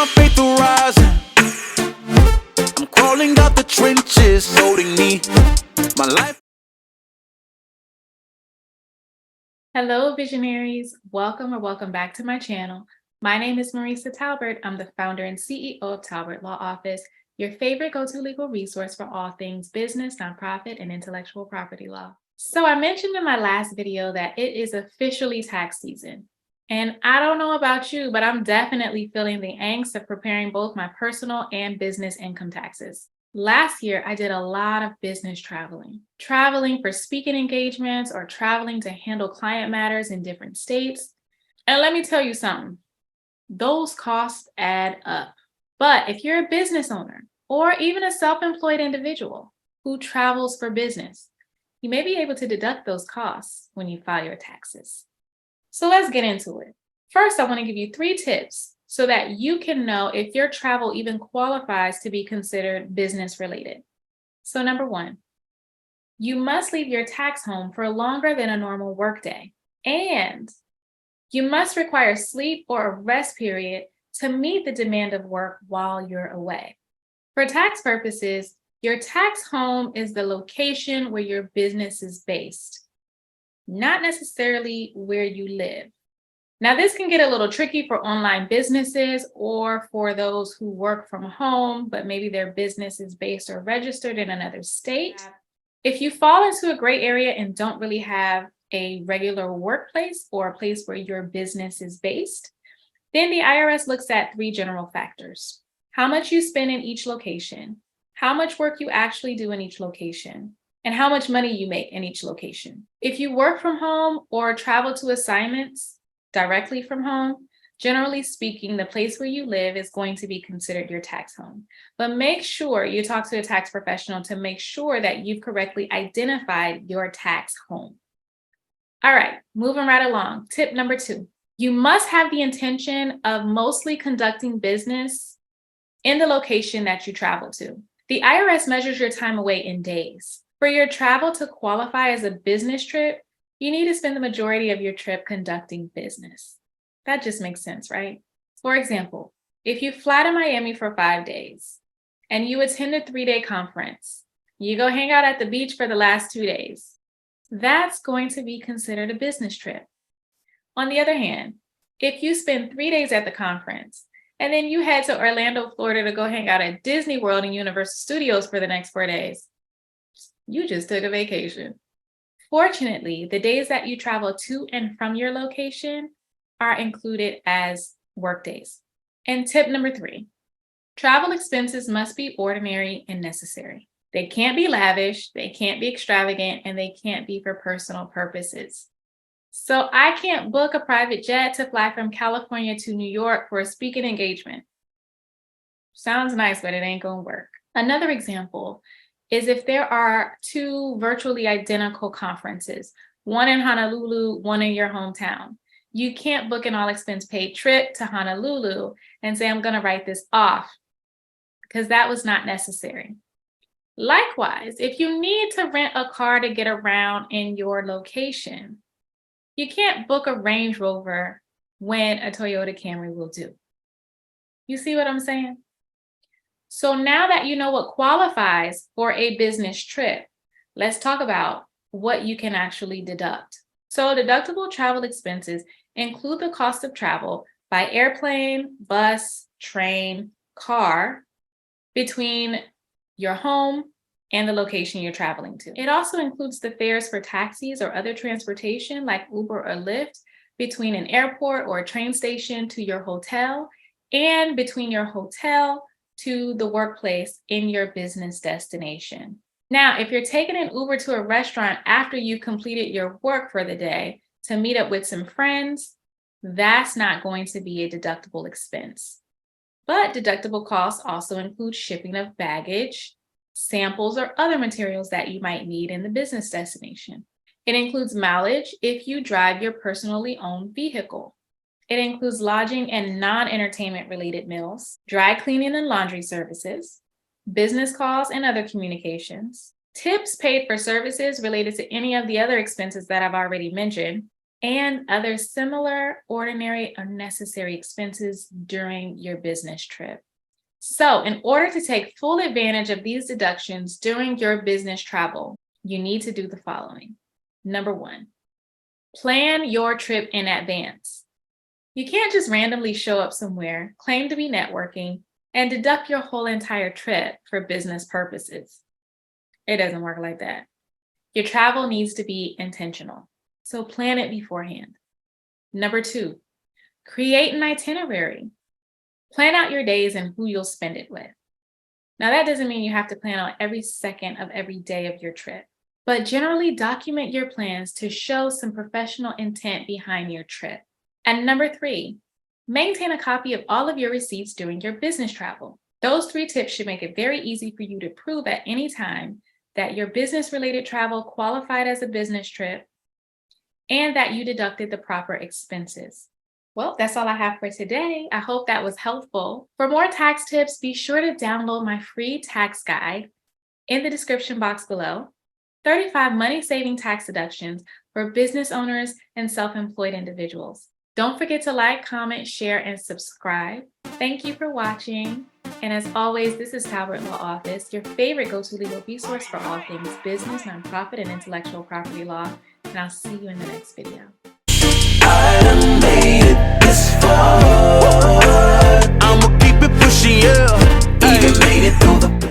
my faith will rise. I'm crawling out the trenches, holding me, my life. Hello, visionaries. Welcome back to my channel. My name is Maresa Talbert. I'm the founder and CEO of Talbert Law Office, your favorite go-to legal resource for all things business, nonprofit, and intellectual property law. So I mentioned in my last video that it is officially tax season. And I don't know about you, but I'm definitely feeling the angst of preparing both my personal and business income taxes. Last year, I did a lot of business traveling for speaking engagements or traveling to handle client matters in different states. And let me tell you something, those costs add up. But if you're a business owner or even a self-employed individual who travels for business, you may be able to deduct those costs when you file your taxes. So let's get into it. First, I want to give you 3 tips so that you can know if your travel even qualifies to be considered business related. So number 1, you must leave your tax home for longer than a normal workday, and you must require sleep or a rest period to meet the demand of work while you're away. For tax purposes, your tax home is the location where your business is based, not necessarily where you live. Now, this can get a little tricky for online businesses or for those who work from home, but maybe their business is based or registered in another state. If you fall into a gray area and don't really have a regular workplace or a place where your business is based, then the IRS looks at 3 general factors: how much you spend in each location, how much work you actually do in each location, and how much money you make in each location. If you work from home or travel to assignments directly from home, generally speaking, the place where you live is going to be considered your tax home. But make sure you talk to a tax professional to make sure that you've correctly identified your tax home. All right, moving right along. Tip number 2, you must have the intention of mostly conducting business in the location that you travel to. The IRS measures your time away in days. For your travel to qualify as a business trip, you need to spend the majority of your trip conducting business. That just makes sense, right? For example, if you fly to Miami for 5 days and you attend a 3-day conference, you go hang out at the beach for the last 2 days, that's going to be considered a business trip. On the other hand, if you spend 3 days at the conference and then you head to Orlando, Florida to go hang out at Disney World and Universal Studios for the next 4 days, you just took a vacation. Fortunately, the days that you travel to and from your location are included as work days. And tip number 3, travel expenses must be ordinary and necessary. They can't be lavish, they can't be extravagant, and they can't be for personal purposes. So I can't book a private jet to fly from California to New York for a speaking engagement. Sounds nice, but it ain't gonna work. Another example is if there are 2 virtually identical conferences, one in Honolulu, one in your hometown. You can't book an all-expense paid trip to Honolulu and say, I'm gonna write this off, because that was not necessary. Likewise, if you need to rent a car to get around in your location, you can't book a Range Rover when a Toyota Camry will do. You see what I'm saying? So now that you know what qualifies for a business trip, let's talk about what you can actually deduct. So deductible travel expenses include the cost of travel by airplane, bus, train, car between your home and the location you're traveling to. It also includes the fares for taxis or other transportation like Uber or Lyft between an airport or a train station to your hotel, and between your hotel to the workplace in your business destination. Now, if you're taking an Uber to a restaurant after you've completed your work for the day to meet up with some friends, that's not going to be a deductible expense. But deductible costs also include shipping of baggage, samples, or other materials that you might need in the business destination. It includes mileage if you drive your personally owned vehicle. It includes lodging and non-entertainment related meals, dry cleaning and laundry services, business calls and other communications, tips paid for services related to any of the other expenses that I've already mentioned, and other similar, ordinary, or necessary expenses during your business trip. So, in order to take full advantage of these deductions during your business travel, you need to do the following. Number one, plan your trip in advance. You can't just randomly show up somewhere, claim to be networking, and deduct your whole entire trip for business purposes. It doesn't work like that. Your travel needs to be intentional, so plan it beforehand. Number two, create an itinerary. Plan out your days and who you'll spend it with. Now, that doesn't mean you have to plan out every second of every day of your trip, but generally document your plans to show some professional intent behind your trip. And number three, maintain a copy of all of your receipts during your business travel. Those 3 tips should make it very easy for you to prove at any time that your business-related travel qualified as a business trip and that you deducted the proper expenses. Well, that's all I have for today. I hope that was helpful. For more tax tips, be sure to download my free tax guide in the description box below. 35 money-saving tax deductions for business owners and self-employed individuals. Don't forget to like, comment, share, and subscribe. Thank you for watching. And as always, this is Talbert Law Office, your favorite go-to legal resource for all things business, nonprofit, and intellectual property law. And I'll see you in the next video. I done made it this far. I'ma keep it pushing, yeah.